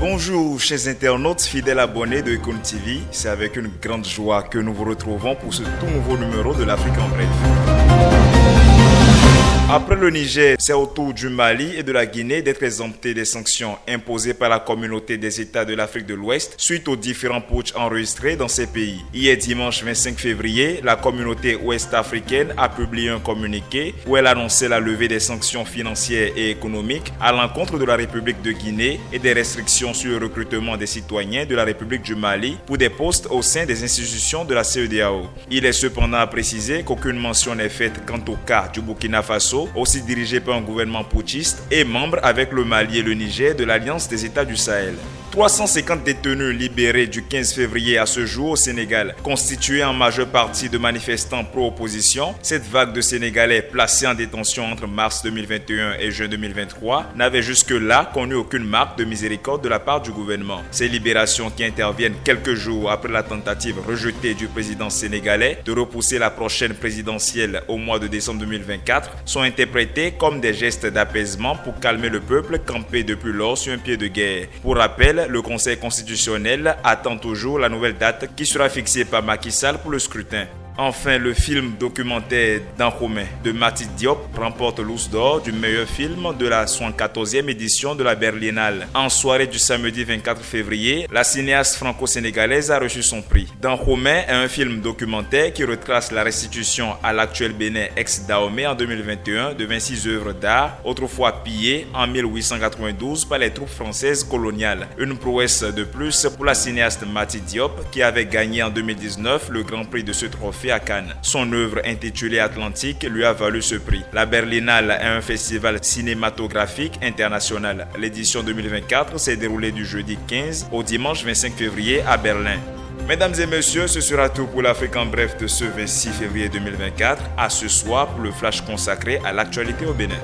Bonjour chers internautes fidèles abonnés de Econ TV, c'est avec une grande joie que nous vous retrouvons pour ce tout nouveau numéro de l'Afrique en bref. Après le Niger, c'est au tour du Mali et de la Guinée d'être exemptés des sanctions imposées par la communauté des États de l'Afrique de l'Ouest suite aux différents putschs enregistrés dans ces pays. Hier dimanche 25 février, la communauté ouest-africaine a publié un communiqué où elle annonçait la levée des sanctions financières et économiques à l'encontre de la République de Guinée et des restrictions sur le recrutement des citoyens de la République du Mali pour des postes au sein des institutions de la CEDEAO. Il est cependant à préciser qu'aucune mention n'est faite quant au cas du Burkina Faso, aussi dirigé par un gouvernement putschiste et membre avec le Mali et le Niger de l'Alliance des États du Sahel. 350 détenus libérés du 15 février à ce jour au Sénégal, constitués en majeure partie de manifestants pro-opposition. Cette vague de Sénégalais placés en détention entre mars 2021 et juin 2023 n'avait jusque-là connu aucune marque de miséricorde de la part du gouvernement. Ces libérations, qui interviennent quelques jours après la tentative rejetée du président sénégalais de repousser la prochaine présidentielle au mois de décembre 2024, sont interprétées comme des gestes d'apaisement pour calmer le peuple campé depuis lors sur un pied de guerre. Pour rappel, le Conseil constitutionnel attend toujours la nouvelle date qui sera fixée par Macky Sall pour le scrutin. Enfin, le film documentaire Dahomey de Mati Diop remporte l'Ours d'or du meilleur film de la 74e édition de la Berlinale. En soirée du samedi 24 février, la cinéaste franco-sénégalaise a reçu son prix. Dahomey est un film documentaire qui retrace la restitution à l'actuel Bénin ex-Dahomey en 2021 de 26 œuvres d'art, autrefois pillées en 1892 par les troupes françaises coloniales. Une prouesse de plus pour la cinéaste Mati Diop qui avait gagné en 2019 le grand prix de ce trophée à Cannes. Son œuvre intitulée Atlantique lui a valu ce prix. La Berlinale est un festival cinématographique international. L'édition 2024 s'est déroulée du jeudi 15 au dimanche 25 février à Berlin. Mesdames et messieurs, ce sera tout pour l'Afrique en bref de ce 26 février 2024. À ce soir pour le flash consacré à l'actualité au Bénin.